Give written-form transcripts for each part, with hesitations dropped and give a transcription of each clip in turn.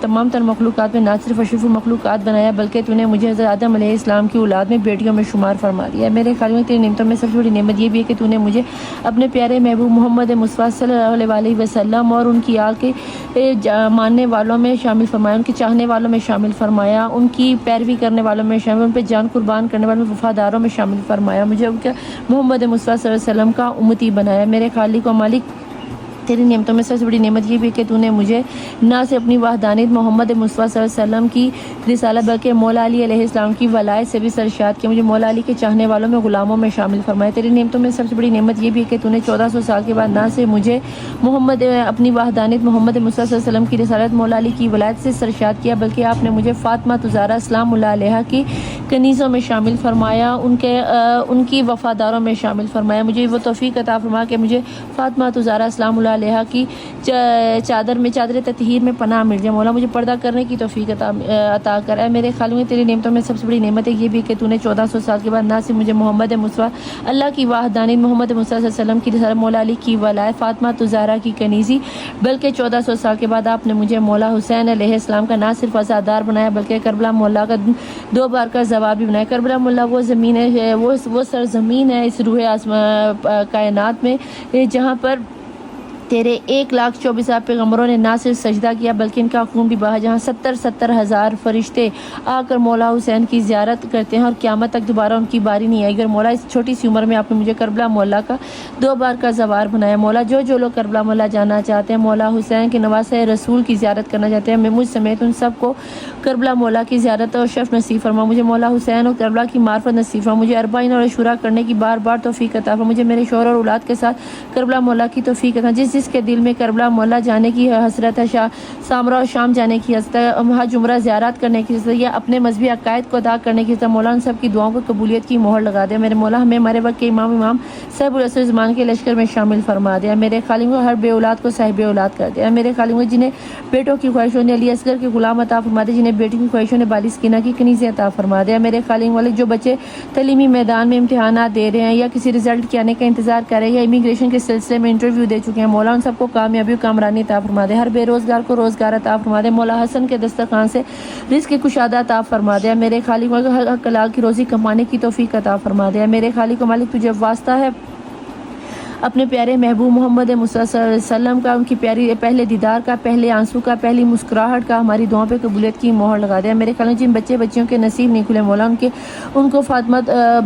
تمام تر مخلوقات میں نہ صرف اشرف المخلوقات بنایا بلکہ تو نے مجھے حضرت آدم علیہ السلام کی اولاد میں بیٹیوں میں شمار فرما دیا ہے۔ میرے خیال میں تیری نعمتوں میں سب سے بڑی نعمت یہ بھی ہے کہ تو نے مجھے اپنے پیارے محبوب محمد مصطفیٰ صلی اللہ علیہ وسلم اور ان کی آل کے ماننے والوں میں شامل فرمایا، ان کے چاہنے والوں میں شامل فرمایا، ان کی پیروی کرنے والوں میں شامل، ان پہ جان قربان کرنے والوں میں وفاداروں میں شامل فرمایا، مجھے ان کے محمد مصطفیٰ صلی اللہ علیہ وسلم کا امتی بنایا۔ میرے خالق و مالک تیری نعمتوں میں سب سے بڑی نعمت یہ بھی ہے کہ تو نے مجھے نہ صرف اپنی وحدانیت محمد مصطفیٰ صلی اللہ علیہ وسلم کی رسالت بلکہ مولا علی علیہ السلام کی ولایت سے بھی سرشاد کیا، مجھے مولا علی کے چاہنے والوں میں غلاموں میں شامل فرمایا۔ تیری نعمتوں میں سب سے بڑی نعمت یہ بھی ہے کہ تو نے 1400 سال کے بعد نہ سے مجھے اپنی وحدانیت محمد مصطفیٰ صلی اللہ علیہ وسلم کی رسالت مولا علی کی ولایت سے سرشاد کیا بلکہ آپ نے مجھے فاطمہ زہرا سلام اللہ علیہا کی کنیزوں میں شامل فرمایا، ان کی وفاداروں میں شامل فرمایا۔ مجھے وہ توفیق عطا فرما کہ مجھے فاطمہ زہرا سلام اللہ علیہا کی چادر تطہیر میں پناہ مل جائے۔ مولا مجھے پردہ کرنے کی توفیق عطا کر۔ اے میرے خالق میں تیری نعمتوں میں سب سے بڑی نعمت ہے یہ بھی کہ تو نے 1400 سال کے بعد نہ صرف مجھے محمد مصطفیٰ اللہ کی وحدانیت محمد مصطفیٰ صلی اللہ علیہ وسلم کی رسالت مولا علی کی ولایت فاطمہ زہرا کی کنیزی بلکہ 1400 سال کے بعد آپ نے مجھے مولا حسین علیہ السلام کا نہ صرف عزادار بنایا بلکہ کربلا مولا کا 2 بار کا زوار بھی بنایا۔ کربلا مولا وہ زمین ہے، وہ سرزمین ہے اس روح کائنات میں جہاں پر تیرے 1,24,000 پیغمبروں نے نہ صرف سجدہ کیا بلکہ ان کا خون بھی بہا، جہاں 70,000 فرشتے آ کر مولا حسین کی زیارت کرتے ہیں اور قیامت تک دوبارہ ان کی باری نہیں آئی۔ اگر مولا اس چھوٹی سی عمر میں آپ نے مجھے کربلا مولا کا 2 بار کا زوار بنایا، مولا جو لوگ کربلا مولا جانا چاہتے ہیں، مولا حسین کے نواسۂ رسول کی زیارت کرنا چاہتے ہیں، میں مجھ سمیت ان سب کو کربلا مولا کی زیارت اور شرف نصیب فرما، مجھے مولا حسین اور کربلا کی معرفت نصیب فرما، مجھے اربعین اور عشورہ کرنے کی بار بار توفیق عطا فرما، مجھے میرے شوہر اور اولاد کے ساتھ کربلا مولا کی توفیق عطا، جس کے دل میں کربلا مولا جانے کی حسرت ہے، سامرا اور شام جانے کی حسرت ہے، حج عمرہ زیارت کرنے کی حسرت یا اپنے مذہبی عقائد کو ادا کرنے کی حسرت، مولا ان سب کی دعاؤں کو قبولیت کی مہر لگا دے۔ میرے مولا ہمیں ہمارے وقت کے امام صاحب العصر زمان کے لشکر میں شامل فرما دیا۔ میرے خالق کو ہر بے اولاد کو صاحب اولاد کر دیا۔ میرے خالق کو جنہیں بیٹوں کی خواہشوں نے علی اصغر کے غلام عطا فرما دے، جنہیں بیٹی کی خواہشوں نے بالی سکینہ کی کنیزیں عطا فرما دیا۔ میرے خالق والے جو بچے تعلیمی میدان میں امتحانات دے رہے ہیں یا کسی رزلٹ کے آنے کا انتظار کر رہے ہیں یا امیگریشن کے سلسلے میں انٹرویو دے چکے ہیں، مولا ان سب کو کامیابی و کامرانی عطا فرما دے، ہر بے روزگار کو روزگار عطا فرما دے، مولا حسن کے دسترخوان سے رزق کی کشادہ عطا فرما دے، میرے خالق کو حق حلال کی روزی کمانے کی توفیق عطا فرما دے۔ میرے خالق و مالک تجھے واسطہ ہے اپنے پیارے محبوب محمد مصطفیٰ صلی اللہ علیہ وسلم کا، ان کی پیاری پہلے دیدار کا، پہلے آنسو کا، پہلی مسکراہٹ کا ہماری دعاؤں پہ قبولیت کی مہر لگا دیا۔ میرے خیال میں جن بچیوں کے نصیب نہیں کھلے، مولا ان کو فاطمہ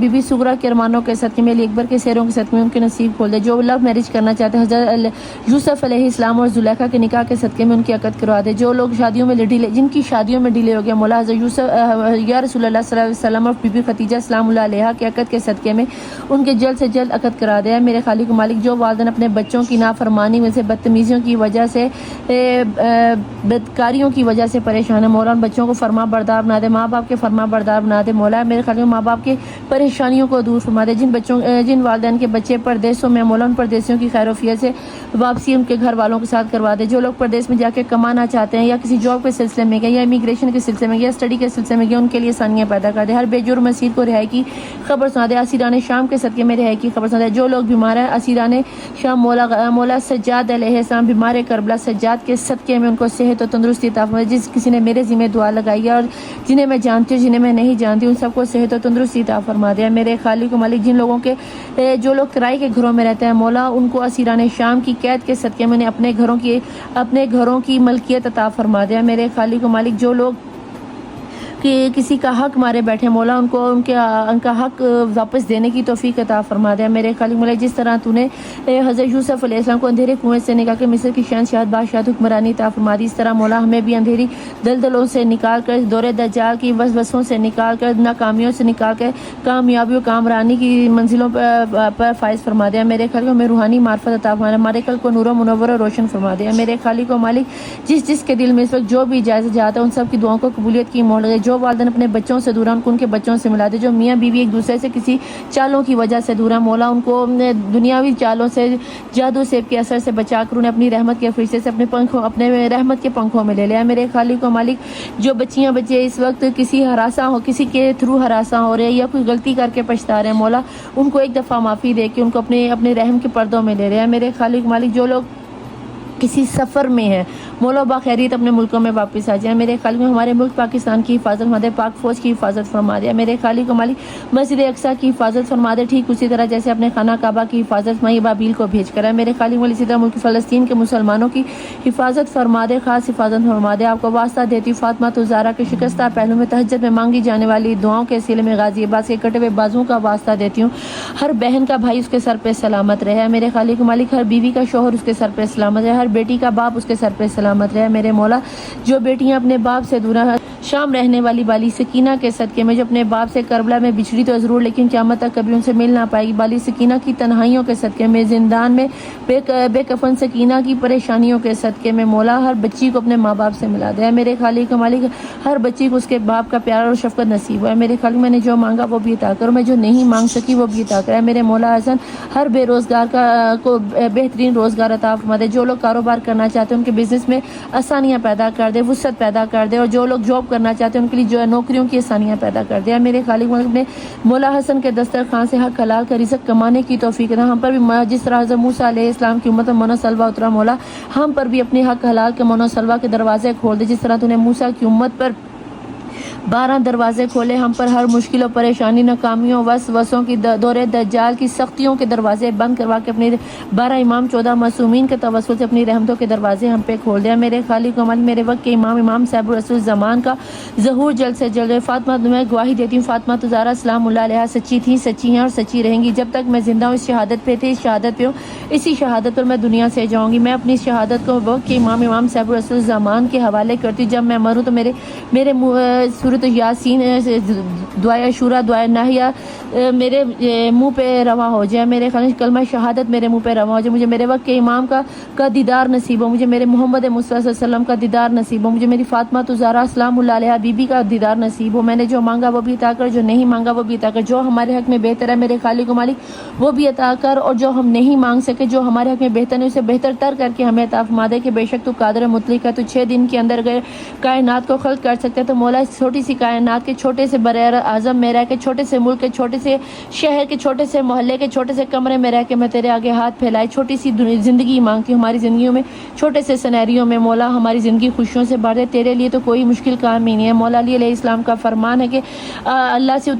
بی بی سغرا کے ارمانوں کے صدقے میں، علی اکبر کے سیروں کے صدقے میں ان کے نصیب کھول دے، جو لو میرج کرنا چاہتے ہیں حضرت یوسف علیہ السلام اور زلیخا کے نکاح کے صدقے میں ان کی عقد کروا دے، جو لوگ شادیوں میں جن کی شادیوں میں ڈیلے ہو گیا، مولا حضرت یوسف یا رسول اللہ صلی اللہ علیہ وسلم اور بی بی خدیجہ سلام اللہ علیہا کے عقد کے صدقے میں ان کے جلد سے جلد عقد کرا دے۔ میرے خالق و مالک جو والدین اپنے بچوں کی نافرمانی میں سے بدتمیزیوں کی وجہ سے بدکاریوں کی وجہ سے پریشان ہے، مولا ان بچوں کو فرما بردار بنا دے، ماں باپ کے فرما بردار بنا دے، مولا میرے خالق ماں باپ کے پریشانیوں کو دور فرما دے، جن والدین کے بچے پردیسوں میں، مولا ان پردیسیوں کی خیر و عافیت سے واپسی ان کے گھر والوں کے ساتھ کروا دے، جو لوگ پردیس میں جا کے کمانا چاہتے ہیں یا کسی جاب کے سلسلے میں گئے یا امیگریشن کے سلسلے میں یا اسٹڈی کے سلسلے میں گئے، ان کے لیے آسانیاں پیدا کر دے، ہر بے جرم اسیر کو رہائی کی خبر سنا دے، اسیران شام کے صدقے میں رہائی کی خبر سنا دے، جو لوگ بیمار ہیں اسیران شام مولا سجاد علیہ السلام بیمار کربلا سجاد کے صدقے میں ان کو صحت و تندرستی عطا فرما دے، جس کسی نے میرے ذمہ دعا لگائی ہے اور جنہیں میں جانتی ہوں جنہیں میں نہیں جانتی ان سب کو صحت و تندرستی عطا فرما دے۔ میرے خالق و مالک جو لوگ کرائے کے گھروں میں رہتے ہیں، مولا ان کو اسیران شام کی قید کے صدقے میں اپنے گھروں کی ملکیت عطا فرما دے۔ میرے خالق و مالک جو لوگ کہ کسی کا حق مارے بیٹھے، مولا ان کو ان کا حق واپس دینے کی توفیق عطا فرما دے۔ میرے خالق مالک جس طرح تو نے حضرت یوسف علیہ السلام کو اندھیرے کنویں سے نکال کے مصر کی شہنشاہ بادشاہت حکمرانی عطا فرما دی، اس طرح مولا ہمیں بھی اندھیری دلدلوں سے نکال کر، دور دجال کی وسوسوں سے نکال کر، ناکامیوں سے نکال کر کامیابی و کامرانی کی منزلوں پر فائز فرما دیا۔ میرے خالق ہمیں روحانی معرفت عطا فرما دے، ہمارے قلب کو نور و منور و روشن فرما دیا۔ میرے خالق و مالک جس کے دل میں اس وقت جو بھی جائز جاتا ہے ان سب کی دعاؤں کو قبولیت کی مہر لگے، جو والدین اپنے بچوں سے دور ہیں ان کو ان کے بچوں سے ملا دے، جو میاں بیوی ایک دوسرے سے کسی چالوں کی وجہ سے دور ہیں، مولا ان کو دنیاوی چالوں سے، جادو سیب کے اثر سے بچا کر انہیں اپنی رحمت کے فرشتے سے اپنے رحمت کے پنکھوں میں لے لیا۔ میرے خالق و مالک جو بچے اس وقت کسی کے تھرو ہراساں ہو رہے ہیں یا کوئی غلطی کر کے پچھتا رہے ہیں، مولا ان کو ایک دفعہ معافی دے کے ان کو اپنے رحم کے پردوں میں لے رہے ہیں۔ میرے خالق مالک جو لوگ کسی سفر میں ہیں، مولا باخیریت اپنے ملکوں میں واپس آ جائیں میرے خالق، ہمارے ملک پاکستان کی حفاظت فرما دے، پاک فوج کی حفاظت فرما دے میرے خالق و مالک، مسجد اقصیٰ کی حفاظت فرما دے، ٹھیک اسی طرح جیسے اپنے خانہ کعبہ کی حفاظت مئی بابیل کو بھیج کر ہے میرے خالق و مالک، اسی طرح ملک فلسطین کے مسلمانوں کی حفاظت فرما دے، خاص حفاظت فرما دے۔ آپ کو واسطہ دیتی ہوں فاطمہ الزہرا کے شکستہ پہلو میں تہجد میں مانگی جانے والی دعاؤں کے سلسلے میں غازی عباس کے کٹے ہوئے بازوں کا واسطہ دیتی ہوں، ہر بہن کا بھائی اس کے سر پہ سلامت رہے میرے خالق و مالک، ہر بیوی کا شوہر اس کے سر پہ سلامت رہے، ہر بیٹی کا باپ اس کے سر پہ سلامت رہے میرے مولا۔ جو بیٹیاں اپنے باپ سے دور شام رہنے والی بالی سکینہ کے صدقے میں جو اپنے باپ سے کربلا میں بچھڑی تو ضرور لیکن قیامت تک کبھی ان سے مل نہ پائے گی، بالی سکینہ کی تنہائیوں کے صدقے میں، زندان میں بے کفن سکینہ کی پریشانیوں کے صدقے میں مولا ہر بچی کو اپنے ماں باپ سے ملا دے میرے خالق و مالک، ہر بچی کو اس کے باپ کا پیار اور شفقت نصیب ہوا میرے خالق، میں نے جو مانگا وہ بھی عطا کرو، میں جو نہیں مانگ سکی وہ بھی عطا کرے میرے مولا حسن، ہر بے روزگار کو بہترین روزگار عطا فرما دے، جو لوگ کاروبار کرنا چاہتے ہیں ان کے بزنس میں آسانیاں پیدا کر دے، وسعت پیدا کر دے، اور جو لوگ جاب کرنا چاہتے ہیں ان کے لیے جو ہے نوکریوں کی آسانیاں پیدا کر دے میرے خالق نے مولا حسن کے دسترخوان سے حق حلال کا رزق کمانے کی توفیق دے، ہم پر بھی جس طرح حضرت موسیٰ علیہ السلام کی امت منو سلوہ اترا مولا، ہم پر بھی اپنے حق حلال کے منو سلوہ کے دروازے کھول دے، جس طرح تو نے موسیٰ کی امت پر 12 دروازے کھولے، ہم پر ہر مشکل و پریشانی، ناکامیوں، وسوسوں کی، دور دجال کی سختیوں کے دروازے بند کروا کے اپنے 12 امام 14 معصومین کے توسل سے اپنی رحمتوں کے دروازے ہم پہ کھول دیا میرے خالق و مالک، میرے وقت کے امام صاحب رسول زمان کا ظہور جلد سے جلد، فاطمہ میں گواہی دیتی ہوں فاطمہ الزہرا سلام اللہ علیہا سچی تھی، سچی ہیں اور سچی رہیں گی، جب تک میں زندہ ہوں اس شہادت پہ تھی، اس شہادت پہ ہوں، اسی شہادت پر میں دنیا سے جاؤں گی، میں اپنی شہادت کو وقت کے امام صاحب رسول زمان کے حوالے کرتی ہوں، جب میں مروں تو میرے سورۃ یاسین، دعائے عاشورہ، دعائے ناہیہ میرے منہ پہ رواں ہو جائے میرے خالق، کلمہ شہادت میرے منہ پہ رواں ہو جائے، مجھے میرے وقت کے امام کا دیدار نصیب ہو، مجھے میرے محمد مصطفیٰ صلی اللہ علیہ وسلم کا دیدار نصیب ہو، مجھے میری فاطمہ الزہرا سلام اللہ علیہا بی بی کا دیدار نصیب ہو، میں نے جو مانگا وہ بھی عطا کر، جو نہیں مانگا وہ بھی عطا کر، جو ہمارے حق میں بہتر ہے میرے خالق و مالک وہ بھی عطا کر، اور جو ہم نہیں مانگ سکے جو ہمارے حق میں بہتر ہے اسے بہتر تر کر کے ہمیں عطا فرما دے، کہ بے شک تو قادر مطلق ہے، تو 6 دن کے اندر گئے کائنات کو خلق کر سکتے تو مولا اس چھوٹی سی کائنات کے چھوٹے سے بر اعظم میں رہ کے، چھوٹے سے ملک کے چھوٹے سے شہر کے چھوٹے سے محلے کے چھوٹے سے کمرے میں رہ کے میں تیرے آگے ہاتھ پھیلائے چھوٹی سی زندگی مانگتی ہوں، ہماری زندگیوں میں چھوٹے سے سینیریو میں مولا ہماری زندگی خوشیوں سے بھر دے، تیرے لیے تو کوئی مشکل کام ہی نہیں ہے مولا۔ علی علیہ السلام کا فرمان ہے کہ اللہ سے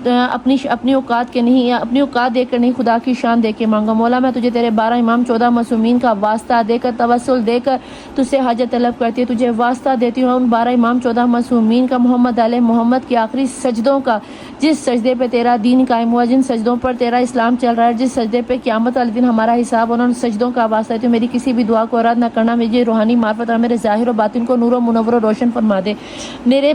اپنی اوقات کے نہیں، اپنی اوقات دے کر نہیں خدا کی شان دے کے مانگو مولا، میں تجھے تیرے 12 امام 14 معصومین کا واسطہ دے کر توسل دے کر تجھ سے حاجت طلب کرتی ہے، تجھے واسطہ دیتی ہوں ان 12 امام 14 معصومین کا، محمد علیہ محمد کے آخری سجدوں کا، جس سجدے پہ تیرا دین قائم ہوا، جن سجدوں پر تیرا اسلام چل رہا ہے، جس سجدے پہ قیامت والے دن ہمارا حساب ہونا، ان سجدوں کا واسطہ ہے تو میری کسی بھی دعا کو رد نہ کرنا، مجھے روحانی معرفت اور میرے ظاہر و باطن کو نور و منور و روشن فرما دے، میرے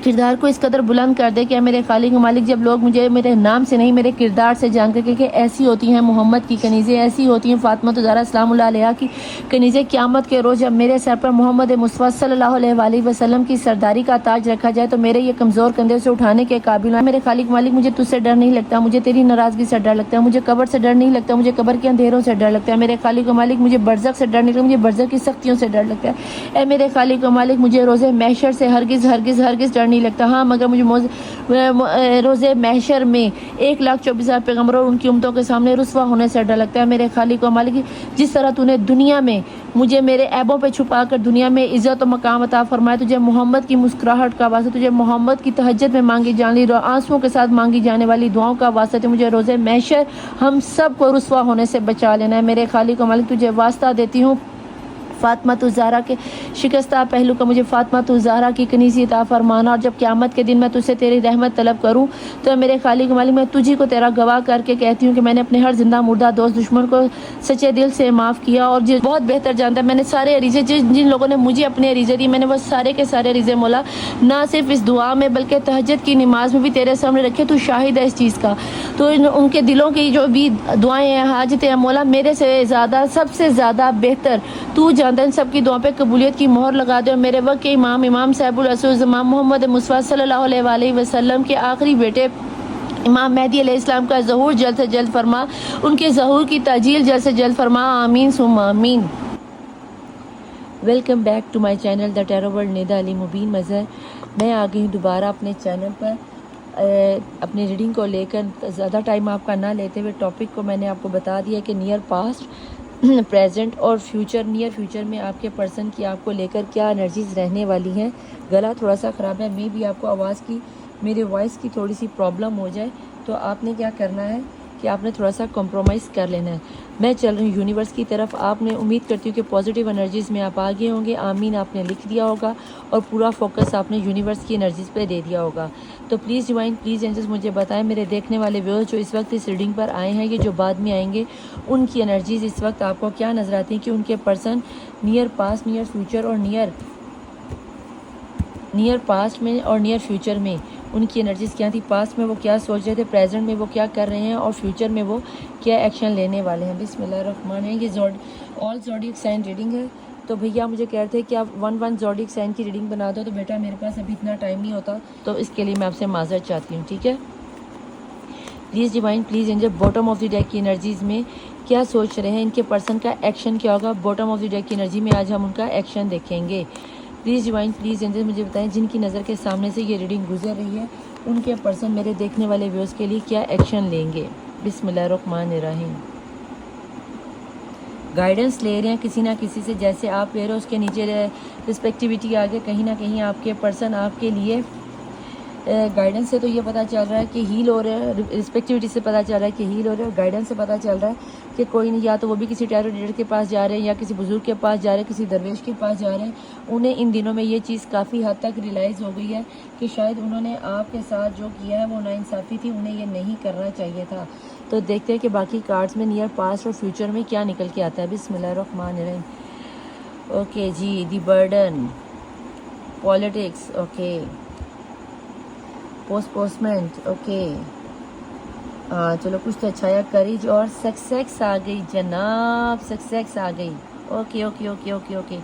کردار کو اس قدر بلند کر دے کہ میرے خالق و مالک جب لوگ مجھے میرے نام سے نہیں میرے کردار سے جان کر کہ ایسی ہوتی ہیں محمد کی کنیزیں، ایسی ہوتی ہیں فاطمہ الزہرا سلام اللہ علیہا کی کنیزیں، قیامت کے روز جب میرے سر پر محمد مصطفیٰ صلی اللہ علیہ وآلہ وسلم کی سرداری کا تاج رکھا جائے تو میرے یہ کمزور کندھے سے اٹھانے کے قابل ہیں میرے خالق مالک، مجھے تجھ سے ڈر نہیں لگتا، مجھے تیری ناراضگی سے ڈر لگتا ہے، مجھے قبر سے ڈر نہیں لگتا، مجھے قبر کے اندھیروں سے ڈر لگتا ہے میرے خالق و مالک، مجھے برزخ سے ڈر نہیں لگتا، مجھے برزخ کی سختیوں سے ڈر لگتا ہے اے میرے خالق و مالک، مجھے روز محشر سے ہرگز ہرگز ہرگز ڈر نہیں لگتا، ہاں مگر مجھے روز محشر میں 1,24,000 پیغمبروں اور ان کی امتوں کے سامنے رسوا ہونے سے ڈر لگتا ہے میرے خالق و مالک، جس طرح تو نے دنیا میں مجھے میرے عیبوں پہ چھپا کر دنیا میں عزت و مقام عطا فرمایا، تجھے محمد کی مسکراہٹ کا واسطہ، تجھے محمد کی تہجد میں مانگی جانے والی آنسوؤں کے ساتھ مانگی جانے والی دعاؤں کا واسطہ، مجھے روز محشر ہم سب کو رسوا ہونے سے بچا لینا ہے میرے خالق و مالک، تجھے واسطہ دیتی ہوں فاطمہ الزہرا کے شکستہ پہلو کا، مجھے فاطمہ الزہرا کی کنیزی عطا فرمانا، اور جب قیامت کے دن میں تجھ سے تیری رحمت طلب کروں تو میرے خالق مالک میں تجھی کو تیرا گواہ کر کے کہتی ہوں کہ میں نے اپنے ہر زندہ مردہ دوست دشمن کو سچے دل سے معاف کیا، اور جو بہت بہتر جانتا ہے میں نے سارے عریضے جن لوگوں نے مجھے اپنے عریضے دی میں نے وہ سارے کے سارے عریضے مولا نہ صرف اس دعا میں بلکہ تہجد کی نماز میں بھی تیرے سامنے رکھے، تو شاہد ہے اس چیز کا، تو ان کے دلوں کی جو بھی دعائیں ہیں حاجتیں ہیں مولا میرے سے زیادہ سب سے زیادہ بہتر تو جانتا ہے، سب کی دعاؤں پہ قبولیت کی مہر لگا دے، اور میرے وقت کے امام صاحب الرسول امام محمد مصطفیٰ صلی اللہ علیہ وآلہ وسلم کے آخری بیٹے امام مہدی علیہ السلام کا ظہور جلد سے جلد فرما، ان کے ظہور کی تعجیل جلد سے جلد فرما، آمین ثم آمین۔ Welcome back to my channel the tarot world Nida Ali Mubeen Mazhar, میں آ گئی ہوں دوبارہ اپنے چینل پر اپنی ریڈنگ کو لے کر، زیادہ ٹائم آپ کا نہ لیتے ہوئے ٹاپک کو میں نے آپ کو بتا دیا کہ نیئر پاسٹ پریزنٹ اور فیوچر، نیئر فیوچر میں آپ کے پرسن کی آپ کو لے کر کیا انرجیز رہنے والی ہیں. گلا تھوڑا سا خراب ہے، میں بھی آپ کو آواز کی، میرے وائس کی تھوڑی سی پرابلم ہو جائے تو آپ نے کیا کرنا ہے کہ آپ نے تھوڑا سا کمپرومائز کر لینا ہے. میں چل رہی ہوں یونیورس کی طرف. آپ نے امید کرتی ہوں کہ پازیٹیو انرجیز میں آپ آگے ہوں گے. آمین آپ نے لکھ دیا ہوگا اور پورا فوکس آپ نے یونیورس کی انرجیز پہ دے دیا ہوگا. تو پلیز ڈیوائن، پلیز اینجلز مجھے بتائیں میرے دیکھنے والے ویورز جو اس وقت اس ریڈنگ پر آئے ہیں، یہ جو بعد میں آئیں گے، ان کی انرجیز اس وقت آپ کو کیا نظر آتی ہیں کہ ان کے person near past, near future اور نیئر پاسٹ میں اور نیئر فیوچر میں ان کی انرجیز کیا تھی. پاسٹ میں وہ کیا سوچ رہے تھے، پریزنٹ میں وہ کیا کر رہے ہیں اور فیوچر میں وہ کیا ایکشن لینے والے ہیں. بسم اللہ الرحمن الرحیم. یہ آل زوڈیک سائن ریڈنگ ہے. تو بھیا مجھے کہہ رہے تھے کہ آپ 1 زوڈیک سائن کی ریڈنگ بنا دو، تو بیٹا میرے پاس ابھی اتنا ٹائم نہیں ہوتا، تو اس کے لیے میں آپ سے معذرت چاہتی ہوں. ٹھیک ہے، please divine, please angel, bottom of the deck کی انرجیز میں کیا سوچ رہے ہیں، ان کے پرسن کا ایکشن کیا ہوگا. باٹم آف دی ڈیک کی انرجی میں آج ہم ان کا ایکشن دیکھیں گے. پلیز ڈیوائن، پلیز اینجل مجھے بتائیں جن کی نظر کے سامنے سے یہ ریڈنگ گزر رہی ہے، ان کے پرسن میرے دیکھنے والے ویوز کے لیے کیا ایکشن لیں گے. بسم اللہ الرحمن الرحیم. گائیڈنس لے رہے ہیں کسی نہ کسی سے، جیسے آپ لے رہے ہو اس کے نیچے رسپیکٹیوٹی آگے کہیں نہ کہیں آپ کے پرسن آپ کے لیے گائیڈنس سے تو یہ پتہ چل رہا ہے کہ ہیل ہو رہے ہیں، رسپیکٹیوٹی سے پتہ چل رہا ہے کہ ہیل ہو رہے ہیں، اور گائیڈنس سے پتہ چل رہا ہے کہ کوئی نہیں، یا تو وہ بھی کسی ٹیرو لیڈر کے پاس جا رہے ہیں، یا کسی بزرگ کے پاس جا رہے ہیں، کسی درویش کے پاس جا رہے ہیں. انہیں ان دنوں میں یہ چیز کافی حد تک ریلائز ہو گئی ہے کہ شاید انہوں نے آپ کے ساتھ جو کیا ہے وہ ناانصافی تھی، انہیں یہ نہیں کرنا چاہیے تھا. تو دیکھتے ہیں کہ باقی کارڈز میں نیئر پاسٹ اور فیوچر میں کیا نکل کے آتا ہے. بسم اللہ الرحمن الرحیم. اوکے جی، the burden, politics, okay, postponement, okay. چلو کچھ تو اچھا ہے. کریج اور سکسیس آ گئی جناب، سکسیس آ گئی. Okay okay okay okay okay.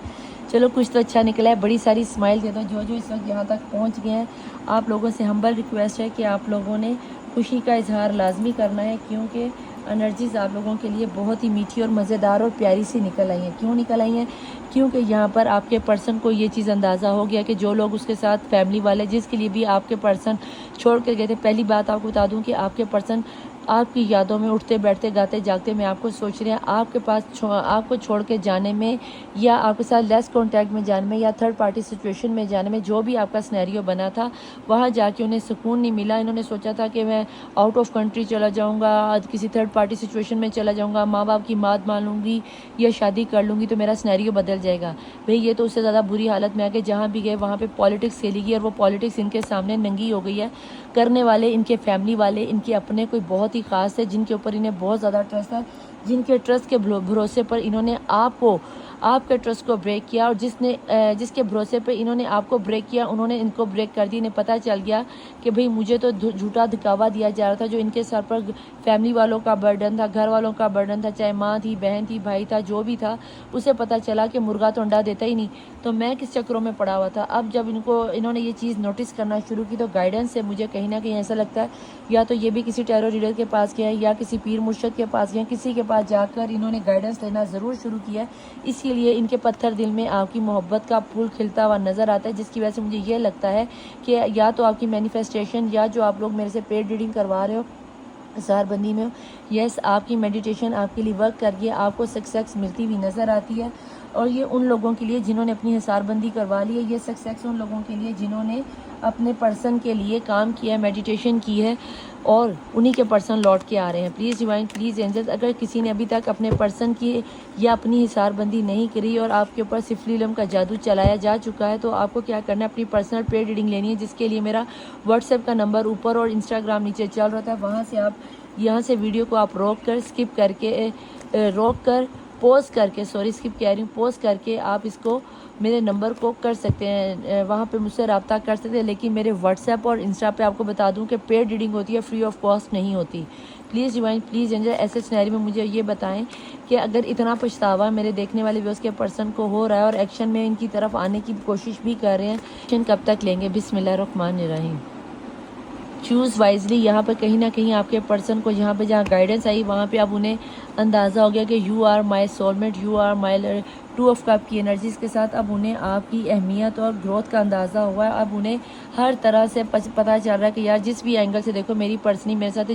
چلو کچھ تو اچھا نکلا ہے. بڑی ساری اسمائل دے دو جو اس وقت یہاں تک پہنچ گئے ہیں. آپ لوگوں سے ہمبل ریکویسٹ ہے کہ آپ لوگوں نے خوشی کا اظہار لازمی کرنا ہے، کیونکہ انرجیز آپ لوگوں کے لیے بہت ہی میٹھی اور مزیدار اور پیاری سی نکل آئی ہیں. کیوں نکل آئی ہیں؟ کیونکہ یہاں پر آپ کے پرسن کو یہ چیز اندازہ ہو گیا کہ جو لوگ اس کے ساتھ فیملی والے، جس کے لیے بھی آپ کے پرسن چھوڑ کے گئے تھے. پہلی بات آپ کو بتا دوں کہ آپ کے پرسن آپ کی یادوں میں اٹھتے بیٹھتے گاتے جاگتے میں آپ کو سوچ رہے ہیں. آپ کے پاس آپ کو چھوڑ کے جانے میں، یا آپ کے ساتھ لیس کانٹیکٹ میں جانے میں، یا تھرڈ پارٹی سچویشن میں جانے میں، جو بھی آپ کا سنیریو بنا تھا، وہاں جا کے انہیں سکون نہیں ملا. انہوں نے سوچا تھا کہ میں آؤٹ آف کنٹری چلا جاؤں گا، کسی تھرڈ پارٹی سچویشن میں چلا جاؤں گا، ماں باپ کی بات مان لوں گی یا شادی کر لوں گی تو میرا سنیریو بدل جائے گا. بھئی یہ تو اس سے زیادہ بری حالت میں آ کے جہاں بھی گئے وہاں پہ پالیٹکس کھیلی گئی، اور وہ پالیٹکس ان کے سامنے ننگی ہو گئی ہے. کرنے والے ان کے فیملی والے، ان کے اپنے کوئی بہت ہی خاص ہے جن کے اوپر انہیں بہت زیادہ ٹرسٹ ہے، جن کے ٹرسٹ کے بھروسے پر انہوں نے آپ کے ٹرسٹ کو بریک کیا، اور جس کے بھروسے پہ انہوں نے آپ کو بریک کیا، انہوں نے ان کو بریک کر دی. انہیں پتہ چل گیا کہ بھئی مجھے تو جھوٹا دکھاوا دیا جا رہا تھا، جو ان کے سر پر فیملی والوں کا برڈن تھا، گھر والوں کا برڈن تھا، چاہے ماں تھی، بہن تھی، بھائی تھا، جو بھی تھا. اسے پتہ چلا کہ مرغا تو انڈا دیتا ہی نہیں، تو میں کس چکروں میں پڑا ہوا تھا. اب جب انہوں نے یہ چیز نوٹس کرنا شروع کی، تو گائیڈنس سے مجھے کہیں نہ کہیں ایسا لگتا ہے یا تو یہ بھی کسی ٹیرو ریڈر کے پاس گیا ہے، یا کسی پیر مرشد کے پاس گیا، کسی کے پاس جا کر انہوں نے گائیڈنس لینا ضرور شروع کیا ہے. اسی لیے ان کے پتھر دل میں آپ کی محبت کا پھول کھلتا ہوا نظر آتا ہے، جس کی وجہ سے مجھے یہ لگتا ہے کہ یا تو آپ کی مینیفیسٹیشن، یا جو آپ لوگ میرے سے پیڈ ریڈنگ کروا رہے ہو اظہار بندی میں، یس آپ کی میڈیٹیشن آپ کے لیے ورک کر گیا، آپ کو سکسیس ملتی ہوئی نظر آتی ہے. اور یہ ان لوگوں کے لیے جنہوں نے اپنی حصار بندی کروا لی ہے، یہ سکسیس ان لوگوں کے لیے جنہوں نے اپنے پرسن کے لیے کام کیا ہے، میڈیٹیشن کی ہے، اور انہی کے پرسن لوٹ کے آ رہے ہیں. پلیز ڈیوائن، پلیز اینجلز، اگر کسی نے ابھی تک اپنے پرسن کی یا اپنی حصار بندی نہیں کری اور آپ کے اوپر سفلی علم کا جادو چلایا جا چکا ہے، تو آپ کو کیا کرنا ہے، اپنی پرسنل پیڈ ریڈنگ لینی ہے، جس کے لیے میرا واٹس ایپ کا نمبر اوپر اور انسٹاگرام نیچے چل رہا تھا. وہاں سے آپ یہاں سے ویڈیو کو آپ روک کر اسکپ کر کے پوز کر کے اسکپ کہہ رہی ہوں، پوز کر کے آپ اس کو میرے نمبر کو کر سکتے ہیں، وہاں پہ مجھ سے رابطہ کر سکتے ہیں. لیکن میرے واٹس ایپ اور انسٹا پہ آپ کو بتا دوں کہ پیڈ ریڈنگ ہوتی ہے، فری آف کاسٹ نہیں ہوتی. پلیز ڈیوائن، پلیز اینجل، ایسے سنیری میں مجھے یہ بتائیں کہ اگر اتنا پچھتاوا میرے دیکھنے والے ویوز کے پرسن کو ہو رہا ہے اور ایکشن میں ان کی طرف آنے کی کوشش بھی کر رہے ہیں، ایکشن کب تک لیں گے. بسم اللہ الرحمن الرحیم. Choose wisely. یہاں پہ کہیں نہ کہیں آپ کے پرسن کو جہاں گائیڈنس آئی وہاں پہ اب انہیں اندازہ ہو گیا کہ you are my soul mate, you are my 2 of cup کی انرجیز کے ساتھ اب انہیں آپ کی اہمیت اور گروتھ کا اندازہ ہوا ہے. اب انہیں ہر طرح سے پتہ چل رہا ہے کہ یار جس بھی اینگل سے دیکھو میری پرسنی میرے ساتھ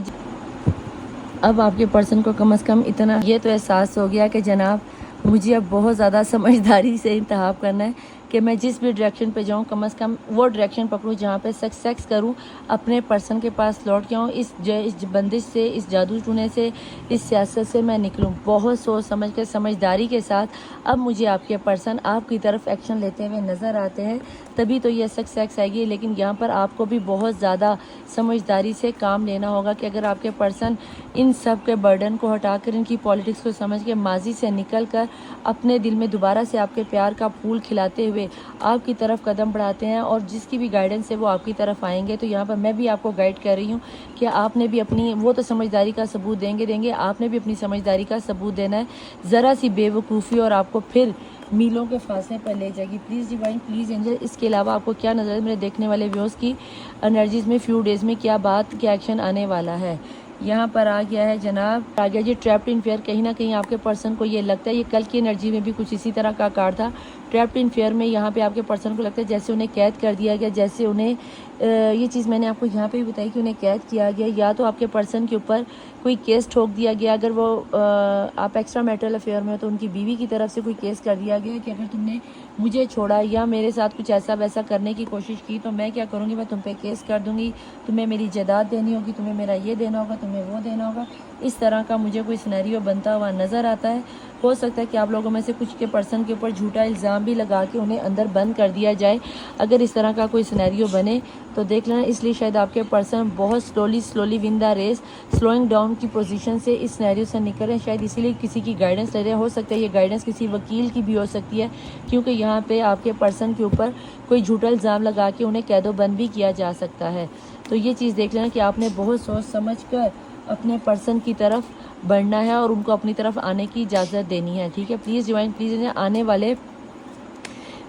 اب آپ کے پرسن کو کم از کم اتنا یہ تو احساس ہو گیا کہ جناب مجھے اب بہت زیادہ سمجھداری سے انتخاب کرنا ہے کہ میں جس بھی ڈائریکشن پہ جاؤں کم از کم وہ ڈائریکشن پکڑوں جہاں پہ سکسیس کروں، اپنے پرسن کے پاس لوٹ کے آؤں، اس بندش سے، اس جادو ٹونے سے، اس سیاست سے میں نکلوں بہت سوچ سمجھ کے، سمجھداری کے ساتھ۔ اب مجھے آپ کے پرسن آپ کی طرف ایکشن لیتے ہوئے نظر آتے ہیں، تبھی تو یہ سکسیس آئے گی۔ لیکن یہاں پر آپ کو بھی بہت زیادہ سمجھداری سے کام لینا ہوگا کہ اگر آپ کے پرسن ان سب کے برڈن کو ہٹا کر، ان کی پالیٹکس کو سمجھ کے، ماضی سے نکل کر اپنے دل میں دوبارہ سے آپ کے پیار کا پھول کھلاتے ہوئے آپ کی طرف قدم بڑھاتے ہیں، اور جس کی بھی گائیڈنس ہے وہ آپ کی طرف آئیں گے، تو یہاں پر میں بھی آپ کو گائیڈ کر رہی ہوں کہ آپ نے بھی اپنی وہ تو سمجھداری کا ثبوت دیں گے، آپ نے بھی اپنی سمجھداری کا ثبوت دینا ہے۔ ذرا سی بے وقوفی اور آپ کو پھر میلوں کے فاصلے پر لے جائے گی۔ پلیز ڈیوائن، پلیز اینجل، اس کے علاوہ آپ کو کیا نظر ہے میرے دیکھنے والے ویوز کی انرجیز میں فیو ڈیز میں کیا بات، کیا ایکشن آنے والا ہے؟ یہاں پر آ گیا ہے جناب، آ گیا جی ٹریپڈ ان فیئر۔ کہیں نہ کہیں آپ کے پرسن کو یہ لگتا ہے، یہ کل کی انرجی میں بھی کچھ اسی طرح کا کارڈ تھا ٹریپڈ ان فیئر میں۔ یہاں پہ آپ کے پرسن کو لگتا ہے جیسے انہیں قید کر دیا گیا، جیسے انہیں یہ چیز میں نے آپ کو یہاں پہ بھی بتائی کہ انہیں قید کیا گیا، یا تو آپ کے پرسن کے اوپر کوئی کیس ٹھوک دیا گیا، اگر وہ آپ ایکسٹرا میٹرل افیئر میں ہو تو ان کی بیوی کی طرف سے کوئی کیس کر دیا گیا کہ اگر تم نے مجھے چھوڑا یا میرے ساتھ کچھ ایسا ویسا کرنے کی کوشش کی تو میں کیا کروں گی، میں تم پہ کیس کر دوں گی، تمہیں میری جائیداد دینی ہوگی، تمہیں میرا یہ دینا ہوگا، تمہیں وہ دینا ہوگا۔ اس طرح کا مجھے کوئی سینیریو بنتا ہوا نظر آتا ہے۔ ہو سکتا ہے کہ آپ لوگوں میں سے کچھ کے پرسن کے اوپر جھوٹا الزام بھی لگا کے انہیں اندر بند کر دیا جائے۔ اگر اس طرح کا کوئی سینیریو بنے تو دیکھ لینا، اس لیے شاید آپ کے پرسن بہت سلولی ون دا ریس، سلوئنگ ڈاؤن کی پوزیشن سے اس سینیریو سے نکل رہے ہیں، شاید اسی لیے کسی کی گائیڈنس لے رہے ہیں۔ ہو سکتا ہے یہ گائیڈنس کسی وکیل کی بھی ہو سکتی ہے، کیونکہ یہاں پہ آپ کے پرسن کے اوپر کوئی جھوٹا الزام لگا کے انہیں قید و بند بھی کیا جا سکتا ہے۔ تو یہ چیز دیکھ لینا کہ آپ نے بہت سوچ سمجھ کر اپنے پرسن کی طرف بڑھنا ہے اور ان کو اپنی طرف آنے کی اجازت دینی ہے، ٹھیک ہے؟ پلیز ڈیوائن، پلیز آنے والے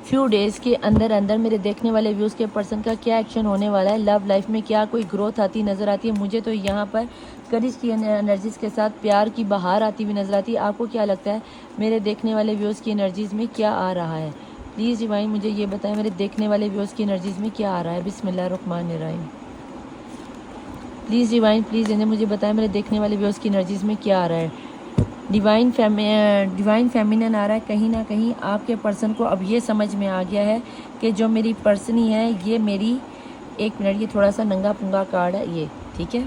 فیو ڈیز کے اندر میرے دیکھنے والے ویوز کے پرسن کا کیا ایکشن ہونے والا ہے؟ لو لائف میں کیا کوئی گروتھ آتی نظر آتی ہے؟ مجھے تو یہاں پر کرج کی انرجیز کے ساتھ پیار کی بہار آتی ہوئی نظر آتی ہے۔ آپ کو کیا لگتا ہے میرے دیکھنے والے ویوز کی انرجیز میں کیا آ رہا ہے؟ پلیز ڈیوائن مجھے یہ بتائیں میرے دیکھنے والے ویوز کی انرجیز میں کیا آ رہا ہے؟ بسم اللہ الرحمن الرحیم۔ پلیز ڈیوائن، پلیز مجھے بتائیں میرے دیکھنے والے ویوز کی انرجیز میں کیا آ رہا ہے؟ ڈیوائن فیمینن آ رہا ہے۔ کہیں نہ کہیں آپ کے پرسن کو اب یہ سمجھ میں آ گیا ہے کہ جو میری پرسنی ہے یہ میری، ایک منٹ، یہ تھوڑا سا ننگا پنگا کارڈ ہے یہ، ٹھیک ہے؟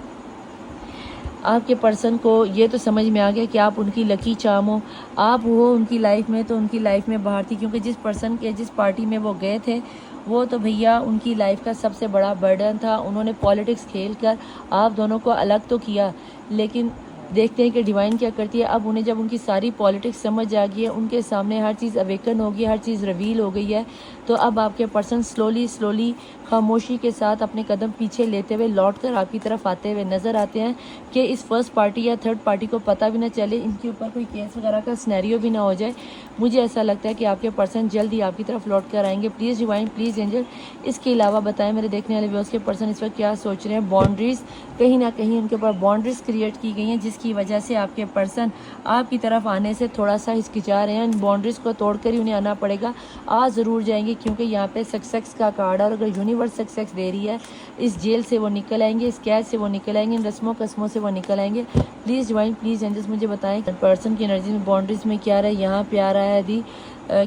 آپ کے پرسن کو یہ تو سمجھ میں آ گیا کہ آپ ان کی لکی چارم ہو، آپ ہو ان کی لائف میں تو ان کی لائف میں باہر تھی، کیونکہ جس پرسن کے جس پارٹی میں وہ گئے تھے وہ تو بھیا ان کی لائف کا سب سے بڑا برڈن تھا۔ انہوں نے پالیٹکس کھیل کر آپ دونوں کو الگ تو کیا، لیکن دیکھتے ہیں کہ ڈیوائن کیا کرتی ہے۔ اب انہیں جب ان کی ساری پالیٹکس سمجھ آ گئی ہے، ان کے سامنے ہر چیز اویکن ہو گئی ہے، ہر چیز ریویل ہو گئی ہے، تو اب آپ کے پرسن سلولی خاموشی کے ساتھ اپنے قدم پیچھے لیتے ہوئے لوٹ کر آپ کی طرف آتے ہوئے نظر آتے ہیں کہ اس فرسٹ پارٹی یا تھرڈ پارٹی کو پتہ بھی نہ چلے، ان کے اوپر کوئی کیس وغیرہ کا سینیریو بھی نہ ہو جائے۔ مجھے ایسا لگتا ہے کہ آپ کے پرسن جلد ہی آپ کی طرف لوٹ کر آئیں گے۔ پلیز ڈیوائن، پلیز اینجل، اس کے علاوہ بتائیں میرے دیکھنے والے ویوز کے پرسن اس وقت کیا سوچ رہے ہیں؟ باؤنڈریز، کہیں نہ کہیں ان کے اوپر باؤنڈریز کریٹ کی گئی ہیں جس کی وجہ سے آپ کے پرسن آپ کی طرف آنے سے تھوڑا سا ہچکچا رہے ہیں۔ ان باؤنڈریز کو توڑ کر ہی انہیں آنا پڑے گا، آ ضرور جائیں گے، کیونکہ یہاں پہ سکسیس کا کارڈ ہے، اور اگر یونیورس سکسیس دے رہی ہے، اس جیل سے وہ نکل آئیں گے، اس قید سے وہ نکل آئیں گے، ان رسموں قسموں سے وہ نکل آئیں گے۔ پلیز ڈیوائن، پلیز اینجلس مجھے بتائیں پرسن کی انرجی میں باؤنڈریز میں کیا رہا ہے؟ یہاں پہ آ رہا ہے دی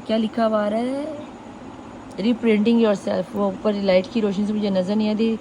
کیا لکھا ہوا آ رہا ہے؟ ریپرنٹنگ یور سیلف، وہ اوپر لائٹ کی روشنی سے مجھے نظر نہیں آتی۔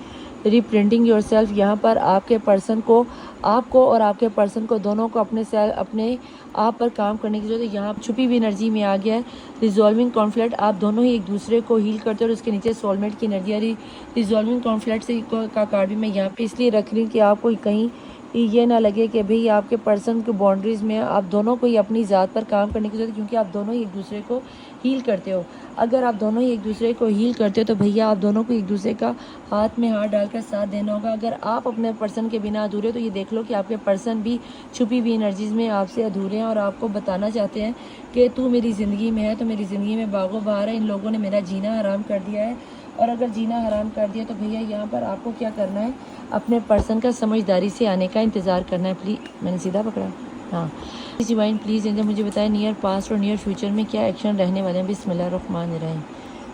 ریپرنٹنگ یور سیلف، یہاں پر آپ کے پرسن کو، آپ کو اور آپ کے پرسن کو دونوں کو اپنے آپ پر کام کرنے کی ضرورت ہے۔ یہاں چھپی ہوئی انرجی میں آ گیا ہے ریزالونگ کانفلکٹ، آپ دونوں ہی ایک دوسرے کو ہیل کرتے ہو، اور اس کے نیچے سولمیٹ کی انرجی آ رہی۔ ریزالونگ کانفلکٹ سے کا کارڈ بھی میں یہاں پہ اس لیے رکھ رہی ہوں کہ آپ کو کہیں یہ نہ لگے کہ بھئی آپ کے پرسن کے باؤنڈریز میں آپ دونوں کو ہی اپنی ذات پر کام کرنے کی ضرورت ہے، کیونکہ آپ دونوں ہی ایک دوسرے کو ہیل کرتے ہو۔ اگر آپ دونوں ہی ایک دوسرے کو ہیل کرتے ہو تو بھیا آپ دونوں کو ایک دوسرے کا ہاتھ میں ہاتھ ڈال کر ساتھ دینا ہوگا۔ اگر آپ اپنے پرسن کے بنا ادھورے ہو تو یہ دیکھ لو کہ آپ کے پرسن بھی چھپی ہوئی انرجیز میں آپ سے ادھورے ہیں، اور آپ کو بتانا چاہتے ہیں کہ تو میری زندگی میں ہے تو میری زندگی میں باغ و بہار ہے، ان لوگوں نے میرا جینا حرام کر دیا ہے، اور اگر جینا حرام کر دیا تو بھیا یہاں پر آپ کو کیا کرنا ہے؟ اپنے پرسن کا سمجھداری سے آنے کا انتظار کرنا ہے۔ پلیز، میں نے سیدھا پکڑا؟ ہاں۔ پلیز ڈیوائن، پلیز اینجل مجھے بتائیں نیئر پاسٹ اور نیئر فیوچر میں کیا ایکشن رہنے والے ہیں؟ بسم اللہ الرحمن الرحیم۔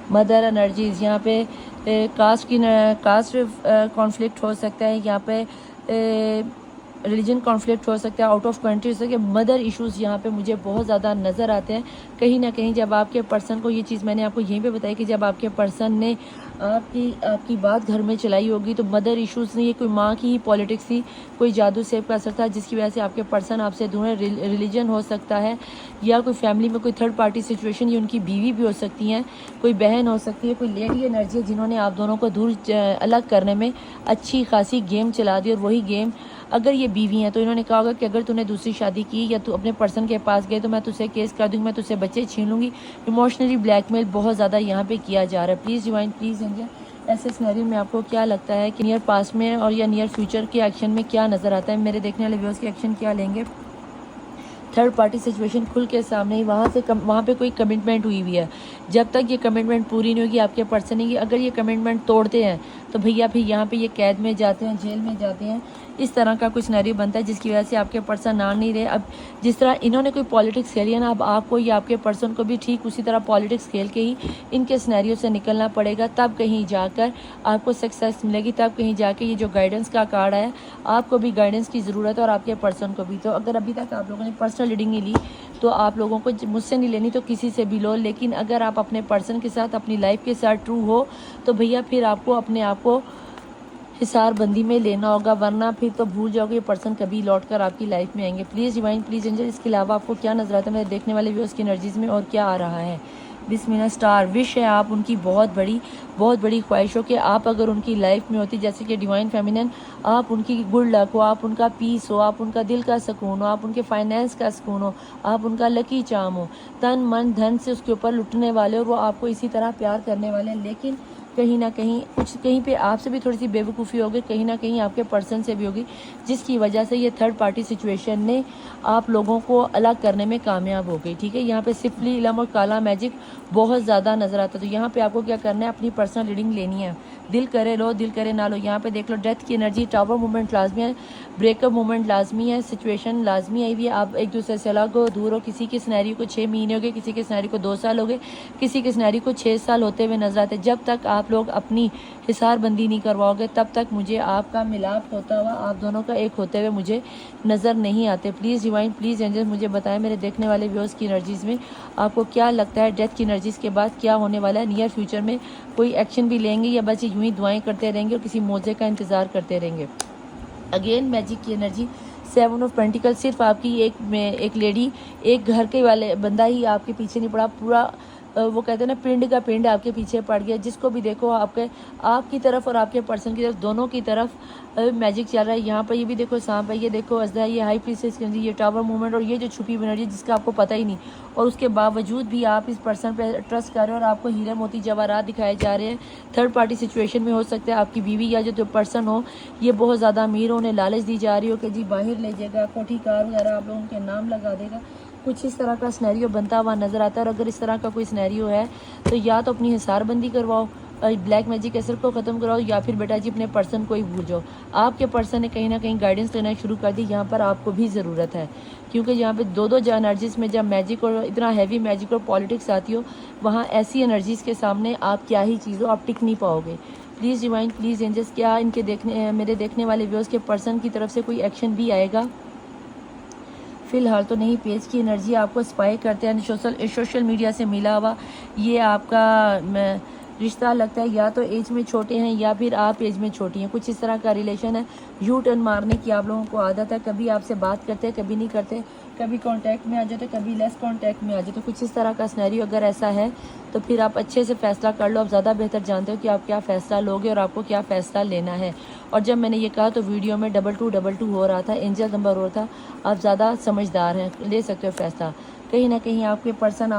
مدر انرجیز، یہاں پہ کاسٹ کانفلکٹ ہو سکتا ہے، یہاں پہ ریلیجن کانفلکٹ ہو سکتا ہے, آؤٹ آف کنٹری ہو سکتا ہے, مدر ایشوز یہاں پہ مجھے بہت زیادہ نظر آتے ہیں. کہیں نہ کہیں جب آپ کے پرسن کو یہ چیز میں نے آپ کو یہیں پہ بتائی کہ جب آپ کے پرسن نے آپ کی بات گھر میں چلائی ہوگی تو مدر ایشوز نہیں, یہ کوئی ماں کی ہی پالیٹکس تھی, کوئی جادو سیب کا اثر تھا جس کی وجہ سے آپ کے پرسن آپ سے دور ہے. ریلیجن ہو سکتا ہے یا کوئی فیملی میں کوئی تھرڈ پارٹی سچویشن, یہ ان کی بیوی بھی ہو سکتی ہیں, کوئی بہن ہو سکتی ہے, کوئی لیڈی انرجی ہے جنہوں نے آپ دونوں کو دور الگ کرنے میں اچھی خاصی گیم چلا دی. اور وہی گیم اگر یہ بیوی ہیں تو انہوں نے کہا ہوگا کہ اگر تو نے دوسری شادی کی یا تو اپنے پرسن کے پاس گئے تو میں تجھے کیس کر دوں گی, میں تجھ سے بچے چھین لوں گی. ایموشنلی بلیک میل بہت زیادہ یہاں پہ کیا جا رہا ہے. پلیز ڈیوائن پلیز اینجل, ایسے سینیریو میں آپ کو کیا لگتا ہے کہ نیئر پاسٹ میں اور یا نیئر فیوچر کے ایکشن میں کیا نظر آتا ہے؟ میرے دیکھنے والے ویورز کے ایکشن کیا لیں گے؟ تھرڈ پارٹی سچویشن کھل کے سامنے ہی, وہاں پہ کوئی کمٹمنٹ ہوئی ہے. جب تک یہ کمٹمنٹ پوری نہیں ہوگی آپ کے پرسن کی, اگر یہ کمٹمنٹ توڑتے ہیں تو بھیا پھر یہاں پہ یہ قید میں جاتے ہیں, جیل میں جاتے ہیں. اس طرح کا کوئی سینیریو بنتا ہے جس کی وجہ سے آپ کے پرسن آ نہیں رہے. اب جس طرح انہوں نے کوئی پالیٹکس کھیلی ہے نا, اب آپ کو یا آپ کے پرسن کو بھی ٹھیک اسی طرح پالیٹکس کھیل کے ہی ان کے سینیریو سے نکلنا پڑے گا. تب کہیں جا کر آپ کو سکسیس ملے گی, تب کہیں جا کے یہ جو گائیڈنس کا کارڈ ہے, آپ کو بھی گائیڈنس کی ضرورت ہے اور آپ کے پرسن کو بھی. تو اگر ابھی تک آپ لوگوں نے پرسنل ریڈنگ نہیں لی تو آپ لوگوں کو مجھ سے نہیں لینی تو کسی سے بھی لو, لیکن اگر آپ اپنے پرسن کے ساتھ اپنی لائف کے ساتھ ٹرو ہو تو بھیا پھر آپ کو اپنے آپ کو حصار بندی میں لینا ہوگا, ورنہ پھر تو بھول جاؤ گے یہ پرسن کبھی لوٹ کر آپ کی لائف میں آئیں گے. پلیز ڈیوائن پلیز اینجل, اس کے علاوہ آپ کو کیا نظر آتا ہے میرے دیکھنے والے ویورز کی انرجیز میں اور کیا آ رہا ہے؟ بسم اللہ. اسٹار وش ہے آپ ان کی بہت بڑی خواہش ہو کہ آپ اگر ان کی لائف میں ہوتی, جیسے کہ ڈیوائن فیمینن, آپ ان کی گڈ لک ہو, آپ ان کا پیس ہو, آپ ان کا دل کا سکون ہو, آپ ان کے فائنینس کا سکون ہو, آپ ان کا لکی چارم ہو, تن من دھن سے اس کے اوپر لٹنے والے اور وہ آپ کو اسی طرح پیار کرنے والے ہیں. لیکن کہیں نہ کہیں پہ آپ سے بھی تھوڑی سی بے وقوفی ہوگی, کہیں نہ کہیں آپ کے پرسن سے بھی ہوگی, جس کی وجہ سے یہ تھرڈ پارٹی سچویشن نے آپ لوگوں کو الگ کرنے میں کامیاب ہو گئی. ٹھیک ہے, یہاں پہ سفلی علم اور کالا میجک بہت زیادہ نظر آتا ہے. تو یہاں پہ آپ کو کیا کرنا ہے, اپنی پرسنل ریڈنگ لینی ہے. دل کرے لو, دل کرے نہ لو. یہاں پہ دیکھ لو ڈیتھ کی انرجی, ٹاور موومنٹ لازمی ہے, بریک اپ موومنٹ لازمی ہے, سچویشن لازمی آئی ہوئی ہے. آپ ایک دوسرے سے الگ ہو, دور ہو. کسی کے سینیریو کو 6 مہینے ہو گئے, کسی کے سینیریو کو 2 سال ہو گئے, کسی کے سینیریو کو 6 سال ہوتے ہوئے نظر آتے. جب تک آپ لوگ اپنی حصار بندی نہیں کرواؤ گے تب تک مجھے آپ کا ملاپ ہوتا ہوا, آپ دونوں کا ایک ہوتے ہوئے مجھے نظر نہیں آتے. پلیز ڈیوائن پلیز اینجل مجھے بتائیں میرے دیکھنے والے ویورز کی انرجیز میں آپ کو کیا لگتا ہے ڈیتھ کی انرجیز کے بعد کیا ہونے والا ہے؟ نیئر فیوچر میں کوئی ایکشن بھی لیں گے یا بس یوں ہی دعائیں کرتے رہیں گے اور کسی موزے کا انتظار کرتے رہیں گے؟ اگین میجک کی انرجی 7 آف پینٹیکل, صرف آپ کی ایک لیڈی, ایک گھر کے والے بندہ ہی آپ کے پیچھے نہیں پڑا, پورا وہ کہتے ہیں نا پنڈ کا پنڈ آپ کے پیچھے پڑ گیا. جس کو بھی دیکھو آپ کی طرف اور آپ کے پرسن کی طرف, دونوں کی طرف میجک چل رہا ہے. یہاں پر یہ بھی دیکھو سانپ ہے, یہ دیکھو اژدھا ہے, یہ ہائی پریسس کی انرجی, یہ ٹاور موومنٹ, اور یہ جو چھپی ہوئی انرجی جس کا آپ کو پتہ ہی نہیں, اور اس کے باوجود بھی آپ اس پرسن پہ ٹرسٹ کر رہے ہیں اور آپ کو ہیرے موتی جواہرات دکھائے جا رہے ہیں. تھرڈ پارٹی سچویشن میں ہو سکتا ہے آپ کی بیوی یا جو پرسن ہو یہ بہت زیادہ امیر ہو, انہیں لالچ دی جا رہی ہو کہ جی باہر لے جائے گا, کوٹھی کار وغیرہ آپ لوگوں کے نام لگا دے گا. کچھ اس طرح کا سینیریو بنتا ہوا نظر آتا ہے. اور اگر اس طرح کا کوئی سینیریو ہے تو یا تو اپنی حصار بندی کرواؤ, بلیک میجک اثر کو ختم کراؤ, یا پھر بیٹا جی اپنے پرسن کو ہی بھول جاؤ. آپ کے پرسن نے کہیں نہ کہیں گائیڈنس لینا شروع کر دی. یہاں پر آپ کو بھی ضرورت ہے, کیونکہ یہاں پہ دو انرجیز میں جب میجک اور اتنا ہیوی میجک اور پالیٹکس آتی ہو, وہاں ایسی انرجیز کے سامنے آپ کیا ہی چیز ہو, آپ ٹک نہیں پاؤ گے. پلیز ڈیوائن پلیز اینجلس, کیا ان کے میرے دیکھنے والے ویورز کے پرسن کی طرف سے کوئی ایکشن بھی آئے گا؟ فی الحال تو نہیں. پیج کی انرجی آپ کو اسپائی کرتے ہیں, سوشل میڈیا سے ملا ہوا یہ آپ کا رشتہ لگتا ہے یا تو ایج میں چھوٹے ہیں یا پھر آپ ایج میں چھوٹی ہیں. کچھ اس طرح کا ریلیشن ہے. یو ٹرن مارنے کی آپ لوگوں کو عادت ہے, کبھی آپ سے بات کرتے ہیں کبھی نہیں کرتے, کبھی کانٹیکٹ میں آ جاتے کبھی لیس کانٹیکٹ میں آ جاتے. کچھ اس طرح کا سینیریو اگر ایسا ہے تو پھر آپ اچھے سے فیصلہ کر لو. آپ زیادہ بہتر جانتے ہو کہ آپ کیا فیصلہ لوگے اور آپ کو کیا فیصلہ لینا ہے. اور جب میں نے یہ کہا تو ویڈیو میں 2222 ہو رہا تھا, اینجل نمبر ہو رہا تھا. آپ زیادہ سمجھدار ہیں, لے سکتے ہو فیصلہ. کہیں نہ کہیں آپ کے پرسن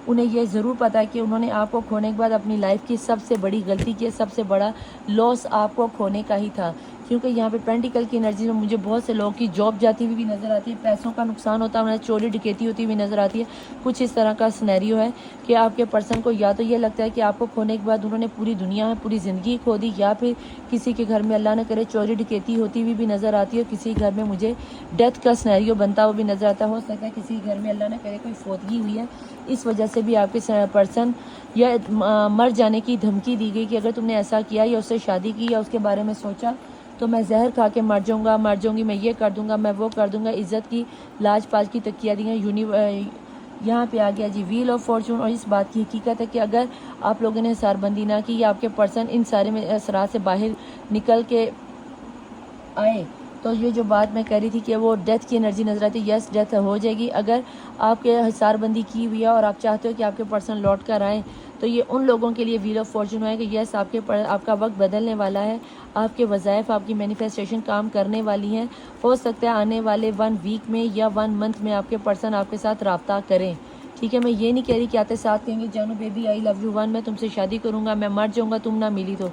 انہیں یہ ضرور پتا ہے کہ انہوں نے آپ کو کھونے کے بعد اپنی لائف کی سب سے بڑی غلطی کی, سب سے بڑا لاس آپ کو کھونے کا ہی تھا. کیونکہ یہاں پہ پینٹیکل کی انرجی میں مجھے بہت سے لوگوں کی جاب جاتی ہوئی بھی نظر آتی ہے, پیسوں کا نقصان ہوتا ہے, انہیں چوری ڈکیتی ہوتی ہوئی نظر آتی ہے. کچھ اس طرح کا سینیریو ہے کہ آپ کے پرسن کو یا تو یہ لگتا ہے کہ آپ کو کھونے کے بعد انہوں نے پوری دنیا میں پوری زندگی کھو دی, یا پھر کسی کے گھر میں اللہ نہ کرے چوری ڈکیتی ہوتی ہوئی بھی نظر آتی ہے, اور کسی گھر میں مجھے ڈیتھ کا سینیریو بنتا ہوا بھی نظر آتا ہے. ہو سکتا ہے کسی گھر میں اللہ نہ کرے کوئی فوتگی ہوئی ہے, اس وجہ سے بھی آپ کے پرسن یا مر جانے کی دھمکی دی گئی کہ اگر تم نے ایسا کیا یا اس سے شادی کی یا اس کے بارے میں سوچا تو میں زہر کھا کے مر جاؤں گی، میں یہ کر دوں گا، میں وہ کر دوں گا، عزت کی لاج پاج کی تکیہ دیاں یہاں پہ آ گیا جی ویل آف فارچون. اور اس بات کی حقیقت ہے کہ اگر آپ لوگوں نے حصار بندی نہ کی یا آپ کے پرسن ان سارے اثرات سے باہر نکل کے آئے تو یہ جو بات میں کہہ رہی تھی کہ وہ ڈیتھ کی انرجی نظر آتی ہے، یس ڈیتھ ہو جائے گی. اگر آپ کے حصار بندی کی ہوئی ہے اور آپ چاہتے ہو کہ آپ کے پرسن لوٹ کر آئیں تو یہ ان لوگوں کے لیے ویل آف فارچون ہے کہ یس آپ کا وقت بدلنے والا ہے، آپ کے وظائف، آپ کی مینیفیسٹیشن کام کرنے والی ہیں. ہو سکتا ہے آنے والے 1 ویک میں یا 1 منتھ میں آپ کے پرسن آپ کے ساتھ رابطہ کریں. ٹھیک ہے، میں یہ نہیں کہہ رہی کہ آتے ساتھ کہیں گے جانو baby I love you one, میں تم سے شادی کروں گا، میں مر جاؤں گا تم نہ ملی تو.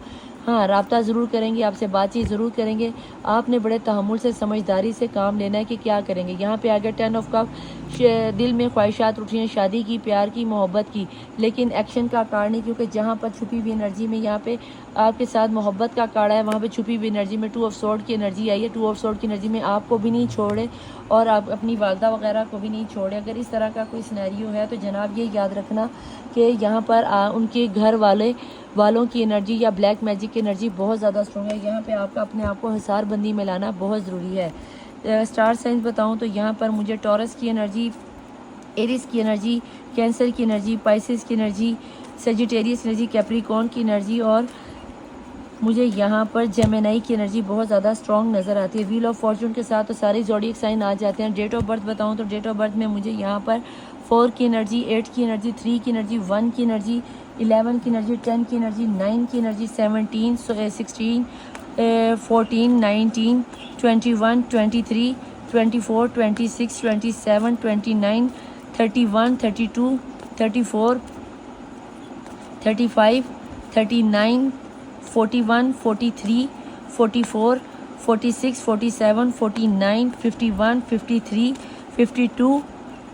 ہاں، رابطہ ضرور کریں گے، آپ سے بات چیت ضرور کریں گے. آپ نے بڑے تحمل سے سمجھداری سے کام لینا ہے کہ کیا کریں گے. یہاں پہ آگے 10 آف کپ، دل میں خواہشات اٹھی ہیں شادی کی، پیار کی، محبت کی، لیکن ایکشن کا کارڈ نہیں، کیونکہ جہاں پر چھپی ہوئی انرجی میں یہاں پہ آپ کے ساتھ محبت کا کارڈ ہے، وہاں پہ چھپی ہوئی انرجی میں 2 آف سورڈ کی انرجی آئی ہے. 2 آف سورڈ کی انرجی میں آپ کو بھی نہیں چھوڑے اور آپ اپنی والدہ وغیرہ کو بھی نہیں چھوڑے. اگر اس طرح کا کوئی سینیریو ہے تو جناب یہ یاد رکھنا کہ یہاں پر ان کے گھر والوں کی انرجی یا بلیک میجک کی انرجی بہت زیادہ اسٹرانگ ہے. یہاں پہ آپ کا اپنے آپ کو حصار بندی میں لانا بہت ضروری ہے. اسٹار سائنس بتاؤں تو یہاں پر مجھے ٹورس کی انرجی، ایریس کی انرجی، کینسر کی انرجی، پائسس کی انرجی، سیجیٹیریس کی انرجی، کیپریکون کی انرجی اور مجھے یہاں پر جیمینائی کی انرجی بہت زیادہ اسٹرانگ نظر آتی ہے. ویل آف فارچون کے ساتھ تو سارے زوڈیک سائن آ جاتے ہیں. ڈیٹ آف برتھ بتاؤں تو ڈیٹ آف برتھ میں مجھے یہاں پر 4 کی انرجی، 8 کی انرجی، 3 کی انرجی، 1 کی انرجی، 11 کی انرجی، 10 کی انرجی، 9 کی انرجی، 17، 16، 14، 19، 21، 23، 24، 26، 27، 29، 31، 32، 34، 35، 39، 41، 43، 44، 46، 47، 49، 51، 53، 52،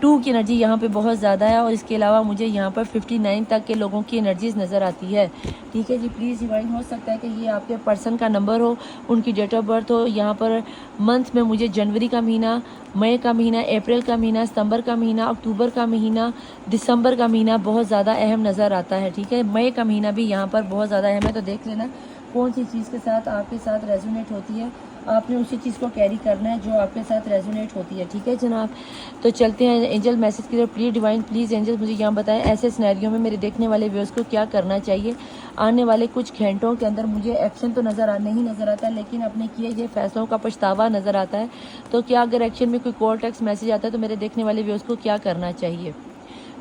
2 کی انرجی یہاں پہ بہت زیادہ ہے اور اس کے علاوہ مجھے یہاں پر 59 تک کے لوگوں کی انرجیز نظر آتی ہے. ٹھیک ہے جی، پلیز ڈیوائن، ہو سکتا ہے کہ یہ آپ کے پرسن کا نمبر ہو، ان کی ڈیٹ آف برتھ ہو. یہاں پر منتھ میں مجھے جنوری کا مہینہ، مئی کا مہینہ، اپریل کا مہینہ، ستمبر کا مہینہ، اکتوبر کا مہینہ، دسمبر کا مہینہ بہت زیادہ اہم نظر آتا ہے. ٹھیک ہے، مئی کا مہینہ بھی یہاں پر بہت زیادہ اہم ہے، تو دیکھ لینا کون سی چیز کے ساتھ آپ کے ساتھ ریزونیٹ ہوتی ہے. آپ نے اسی چیز کو کیری کرنا ہے جو آپ کے ساتھ ریزونیٹ ہوتی ہے. ٹھیک ہے جناب، تو چلتے ہیں اینجل میسج کی طرف. پلیز ڈیوائن، پلیز اینجل مجھے یہاں بتائیں ایسے سینیریو میں میرے دیکھنے والے ویورز کو کیا کرنا چاہیے. آنے والے کچھ گھنٹوں کے اندر مجھے ایکشن تو نہیں نظر آتا ہے، لیکن اپنے کیے گئے فیصلوں کا پچھتاوا نظر آتا ہے. تو کیا اگر ایکشن میں کوئی کال ٹیکسٹ میسج آتا ہے تو میرے دیکھنے والے ویورز کو کیا کرنا چاہیے.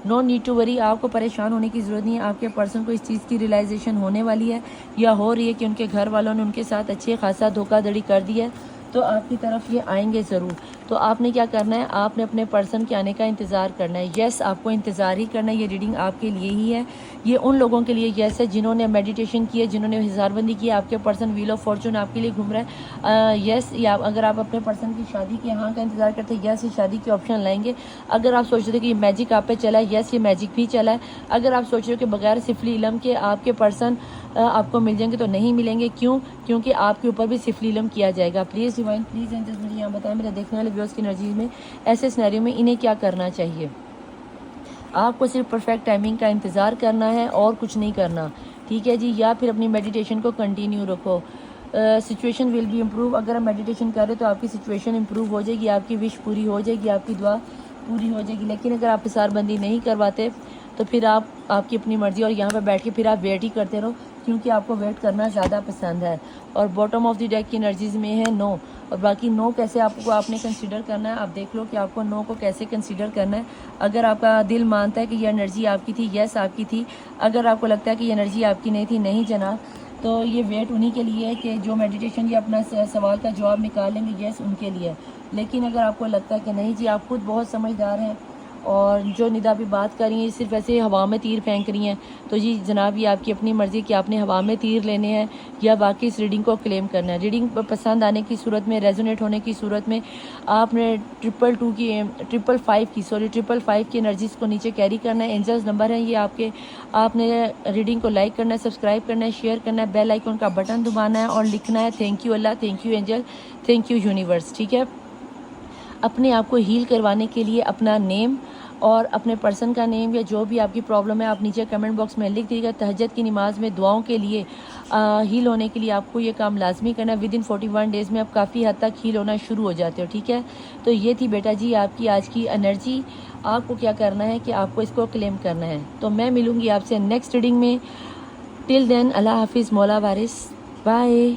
نو نیڈ ٹو وری، آپ کو پریشان ہونے کی ضرورت نہیں ہے. آپ کے پرسن کو اس چیز کی ریلائزیشن ہونے والی ہے یا ہو رہی ہے کہ ان کے گھر والوں نے ان کے ساتھ اچھے خاصا دھوکہ دھڑی کر دی ہے، تو آپ کی طرف یہ آئیں گے ضرور. تو آپ نے کیا کرنا ہے، آپ نے اپنے پرسن کے آنے کا انتظار کرنا ہے. یس، آپ کو انتظار ہی کرنا ہے. یہ ریڈنگ آپ کے لیے ہی ہے. یہ ان لوگوں کے لیے یس ہے جنہوں نے میڈیٹیشن کی ہے، جنہوں نے ہزار بندی کی ہے. آپ کے پرسن ویل آف فارچون آپ کے لیے گھوم رہا ہے. یس، یا اگر آپ اپنے پرسن کی شادی کے ہاں کا انتظار کرتے ہیں، یس یہ شادی کے آپشن لائیں گے. اگر آپ سوچ رہے کہ یہ میجک آپ پہ چلا ہے، یس یہ میجک بھی چلا ہے. اگر آپ سوچ رہے ہو کہ بغیر سفلی علم کے آپ کے پرسن آپ کو مل جائیں گے تو نہیں ملیں گے. کیوں؟ کیونکہ آپ کے اوپر بھی سفلی علم کیا جائے گا. پلیز ڈیوائن، پلیز اینجلز مجھے یہاں بتائیں میرے دیکھنے والے ویورز کی انرجی میں ایسے سینیریو میں انہیں کیا کرنا چاہیے. آپ کو صرف پرفیکٹ ٹائمنگ کا انتظار کرنا ہے اور کچھ نہیں کرنا. ٹھیک ہے جی، یا پھر اپنی میڈیٹیشن کو کنٹینیو رکھو. Situation will be improve. اگر آپ میڈیٹیشن کر رہے تو آپ کی سچویشن امپروو ہو جائے گی، آپ کی وش پوری ہو جائے گی، آپ کی دعا پوری ہو جائے گی. لیکن اگر آپ حصار بندی نہیں کرواتے تو پھر آپ کی اپنی مرضی، اور یہاں پہ بیٹھ کے پھر آپ ویٹ ہی کرتے رہو، کیونکہ آپ کو ویٹ کرنا زیادہ پسند ہے. اور باٹم آف دی ڈیک کی انرجیز میں ہے نو. اور باقی نو کیسے آپ نے کنسیڈر کرنا ہے، آپ دیکھ لو کہ آپ کو نو کو کیسے کنسیڈر کرنا ہے. اگر آپ کا دل مانتا ہے کہ یہ انرجی آپ کی تھی، یس آپ کی تھی. اگر آپ کو لگتا ہے کہ یہ انرجی آپ کی نہیں تھی، نہیں جناب، تو یہ ویٹ انہی کے لیے ہے کہ جو میڈیٹیشن یا اپنا سوال کا جواب نکال لیں گے، یس ان کے لیے. لیکن اگر آپ کو لگتا ہے کہ نہیں جی آپ خود بہت سمجھدار ہیں اور جو ندا بھی بات کر رہی ہیں صرف ایسے ہوا میں تیر پھینک رہی ہیں، تو جی جناب یہ آپ کی اپنی مرضی کہ آپ نے ہوا میں تیر لینے ہیں یا باقی اس ریڈنگ کو کلیم کرنا ہے. ریڈنگ پسند آنے کی صورت میں، ریزونیٹ ہونے کی صورت میں آپ نے 555 کی انرجیز کو نیچے کیری کرنا ہے. اینجلز نمبر ہیں یہ آپ نے ریڈنگ کو لائک کرنا ہے، سبسکرائب کرنا ہے، شیئر کرنا ہے، بیل آئیکن کا بٹن دبانا ہے اور لکھنا ہے thank you Allah, thank you angel, thank you universe. ٹھیک ہے، اپنے آپ کو ہیل کروانے کے لیے اپنا نیم اور اپنے پرسن کا نیم یا جو بھی آپ کی پرابلم ہے آپ نیچے کمنٹ باکس میں لکھ دیجیے گا. تہجد کی نماز میں دعاؤں کے لیے ہیل ہونے کے لیے آپ کو یہ کام لازمی کرنا ہے. ود ان 41 ڈیز میں آپ کافی حد تک ہیل ہونا شروع ہو جاتے ہو. ٹھیک ہے, تو یہ تھی بیٹا جی آپ کی آج کی انرجی. آپ کو کیا کرنا ہے کہ آپ کو اس کو کلیم کرنا ہے. تو میں ملوں گی آپ سے نیکسٹ ریڈنگ میں. ٹل دین اللہ حافظ, مولا وارث, بائے.